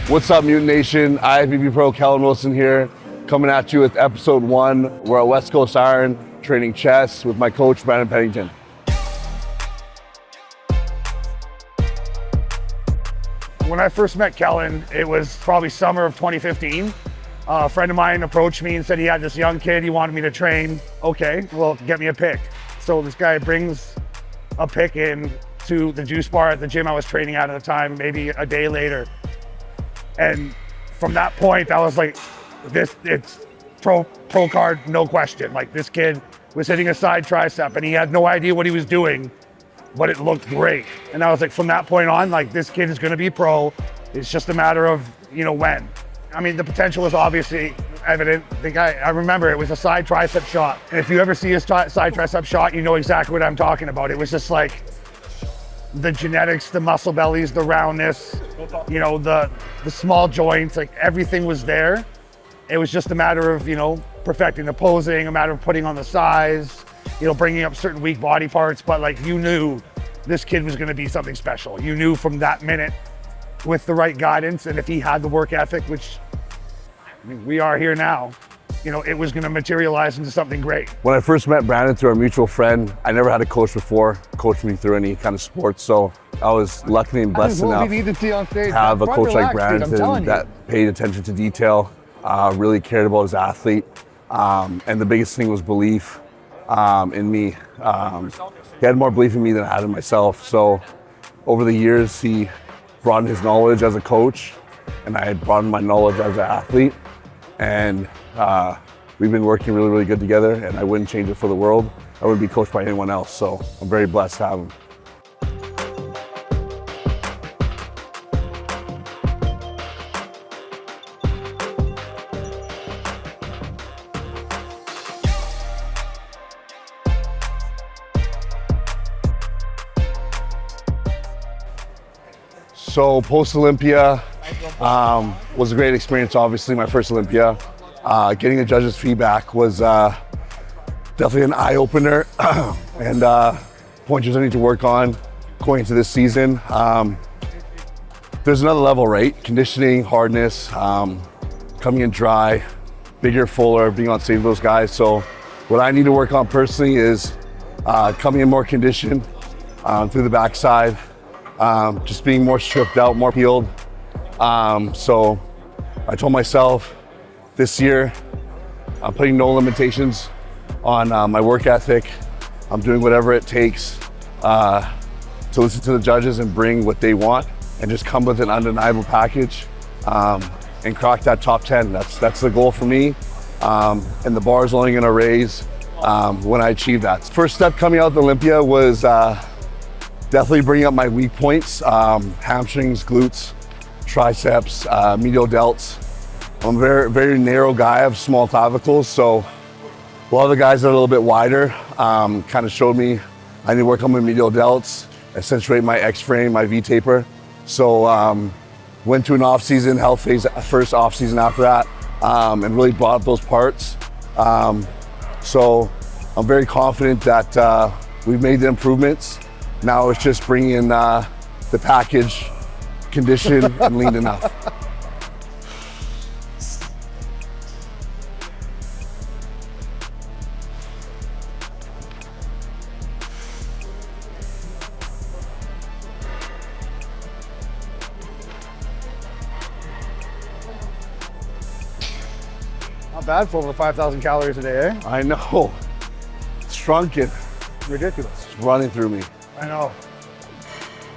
What's up, Mutant Nation? IFBB Pro Kellen Wilson here, coming at you with episode 1. We're at West Coast Iron, training chest with my coach, Pennington. When I first met Kellen, it was probably summer of 2015. A friend of mine approached me and said he had this young kid he wanted me to train. Okay, well, get me a pick. So this guy brings a pick in to the juice bar at the gym I was training at the time, maybe a day later. And from that point, I was like, it's pro card, no question. Like, this kid was hitting a side tricep and he had no idea what he was doing, but it looked great. And I was like, from that point on, like, this kid is gonna be pro. It's just a matter of, when. I mean, the potential was obviously evident. The guy, I remember it was a side tricep shot. And if you ever see a side tricep shot, you know exactly what I'm talking about. It was just like the genetics, the muscle bellies, the roundness, the small joints, like everything was there. It was just a matter of, perfecting the posing, a matter of putting on the size, bringing up certain weak body parts. But like, you knew this kid was going to be something special. You knew from that minute, with the right guidance, and if he had the work ethic, which we are here now, it was going to materialize into something great. When I first met Brandon through our mutual friend, I never had a coach before, coach me through any kind of sports. So I was lucky and blessed enough to have a coach like Brandon that paid attention to detail, really cared about his athlete. And the biggest thing was belief in me. He had more belief in me than I had in myself. So over the years, he broadened his knowledge as a coach, and I had broadened my knowledge as an athlete. And we've been working really, really good together, and I wouldn't change it for the world. I wouldn't be coached by anyone else, so I'm very blessed to have him. So post-Olympia was a great experience, obviously, my first Olympia. Getting the judges' feedback was definitely an eye-opener and pointers I need to work on going into this season. There's another level, right? Conditioning, hardness, coming in dry, bigger, fuller, being on stage with those guys. So what I need to work on personally is coming in more conditioned through the backside, just being more stripped out, more peeled. So I told myself this year, I'm putting no limitations on my work ethic. I'm doing whatever it takes to listen to the judges and bring what they want and just come with an undeniable package and crack that top 10. That's the goal for me. And the bar is only gonna raise when I achieve that. First step coming out of Olympia was definitely bringing up my weak points, hamstrings, glutes, triceps, medial delts. I'm a very, very narrow guy. I have small clavicles, so a lot of the guys that are a little bit wider kind of showed me I need to work on my medial delts, accentuate my X-frame, my V-taper. So went to an off-season health phase, first off-season after that, and really brought up those parts. So I'm very confident that we've made the improvements. Now it's just bringing in the package, condition, and lean enough. Not bad for over 5,000 calories a day, eh? I know. It's shrunken. Ridiculous. It's running through me. I know.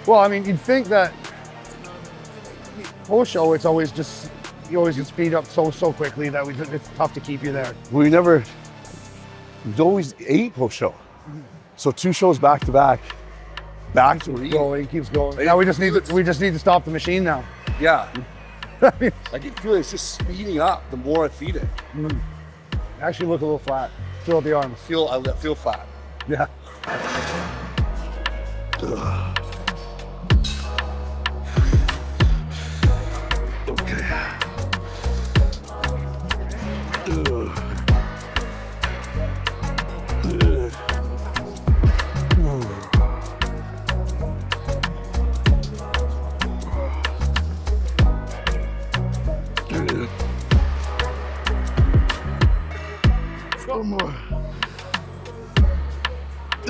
Well, I mean, you'd think that post-show, it's always just, you always get speed up so quickly that it's tough to keep you there. We've always ate post-show. So 2 shows back to back to eat. Going, keeps going. Now we just need to stop the machine now. Yeah. I can feel it's just speeding up the more I feed it. Actually look a little flat. Fill out the arms. I feel flat. Yeah.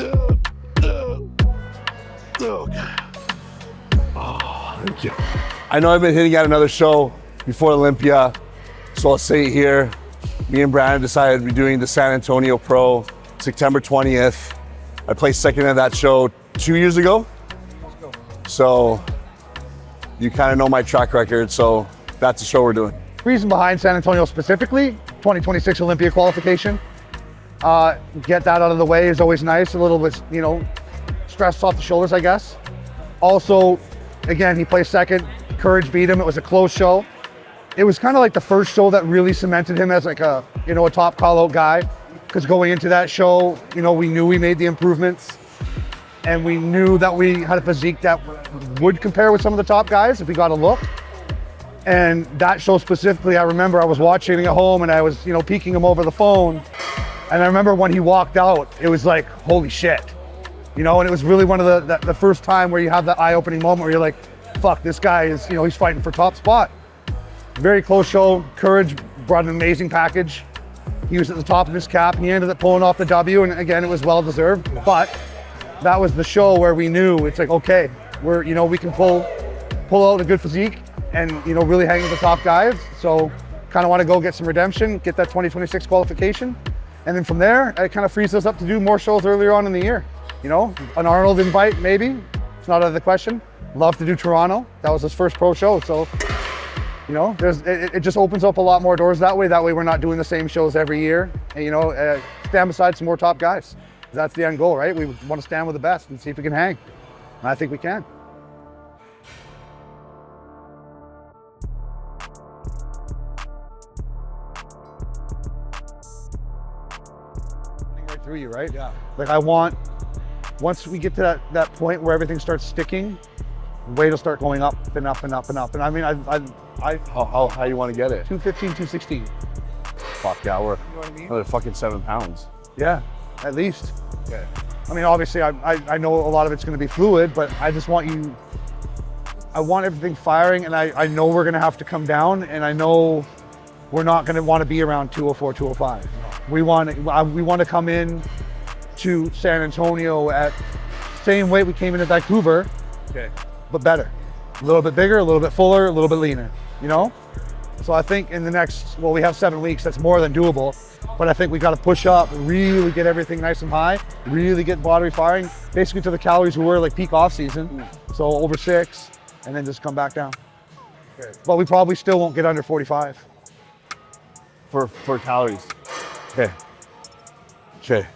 Oh, thank you. I know I've been hitting at another show before Olympia, so I'll say it here. Me and Brandon decided to be doing the San Antonio Pro, September 20th. I placed second at that show 2 years ago. So you kind of know my track record, so that's the show we're doing. Reason behind San Antonio specifically, 2026 Olympia qualification. Get that out of the way is always nice. A little bit, you know, stress off the shoulders, I guess. Also, again, he placed second. Courage beat him. It was a close show. It was kind of like the first show that really cemented him as like a, you know, a top call-out guy. Because going into that show, you know, we knew we made the improvements, and we knew that we had a physique that would compare with some of the top guys if we got a look. And that show specifically, I remember I was watching at home and I was, you know, peeking him over the phone. And I remember when he walked out, it was like, holy shit. You know, and it was really one of the first time where you have that eye-opening moment where you're like, fuck, this guy is, you know, he's fighting for top spot. Very close show. Courage brought an amazing package. He was at the top of his cap and he ended up pulling off the W, and again, it was well-deserved. But that was the show where we knew it's like, okay, we're, you know, we can pull out a good physique and, you know, really hang with the top guys. So kind of want to go get some redemption, get that 2026 qualification. And then from there, it kind of frees us up to do more shows earlier on in the year. You know, an Arnold invite, maybe. It's not out of the question. Love to do Toronto. That was his first pro show. So, you know, it just opens up a lot more doors that way. That way we're not doing the same shows every year. And, you know, stand beside some more top guys. That's the end goal, right? We want to stand with the best and see if we can hang. And I think we can. Right through you, right? Yeah. Like once we get to that point where everything starts sticking, weight will start going up and up and up and up. And I mean, How high you want to get it? 215, 216. Fuck yeah, we're You know what I mean? another fucking 7 pounds. Yeah, at least. Okay. I mean, obviously, I know a lot of it's going to be fluid, but I just want you, I want everything firing, and I know we're going to have to come down, and I know we're not going to want to be around 204, 205. We want to come in to San Antonio at same weight we came in at Vancouver, Okay. but better. A little bit bigger, a little bit fuller, a little bit leaner, you know? So I think in the next, well, we have 7 weeks, that's more than doable. But I think we got to push up, really get everything nice and high, really get body firing, basically to the calories we were like peak off season. So over 6, and then just come back down. Okay. But we probably still won't get under 45. For calories. Okay. Okay.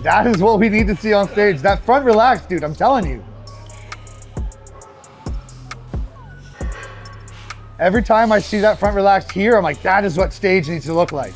That is what we need to see on stage. That front relax, dude, I'm telling you. Every time I see that front relaxed here, I'm like, that is what stage needs to look like.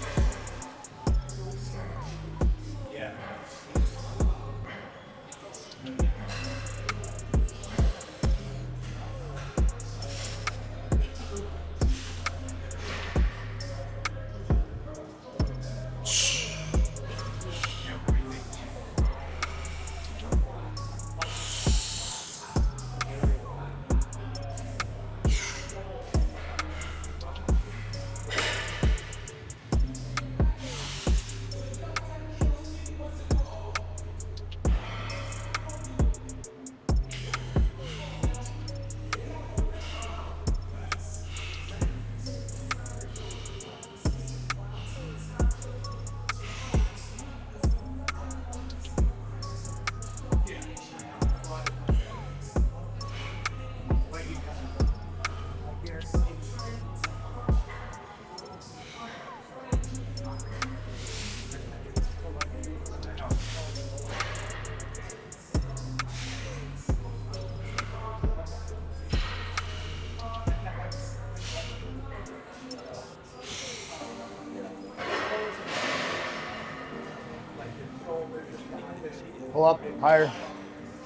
Pull up higher.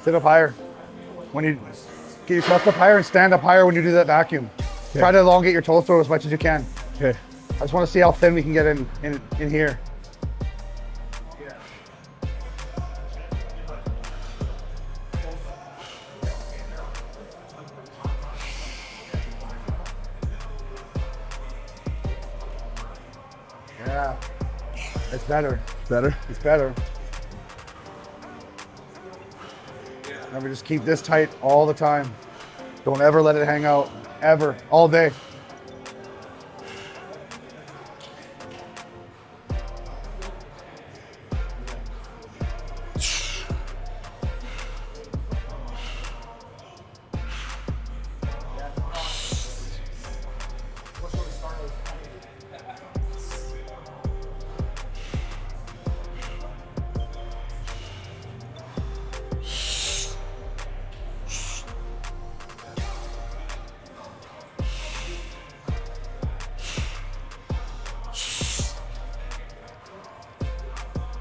Sit up higher. When you get your chest up higher and stand up higher when you do that vacuum. Okay. Try to elongate your toes throw as much as you can. Okay. I just want to see how thin we can get in here. Yeah, it's better. Better? It's better. Remember, just keep this tight all the time. Don't ever let it hang out, ever, all day.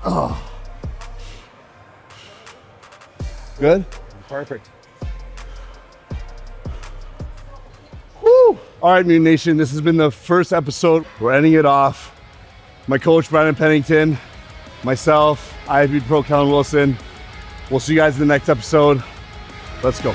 Oh. Good? Perfect. Woo! All right, Mutant Nation, this has been the first episode. We're ending it off. My coach, Brandon Pennington, myself, IFBB Pro Kellen Wilson. We'll see you guys in the next episode. Let's go.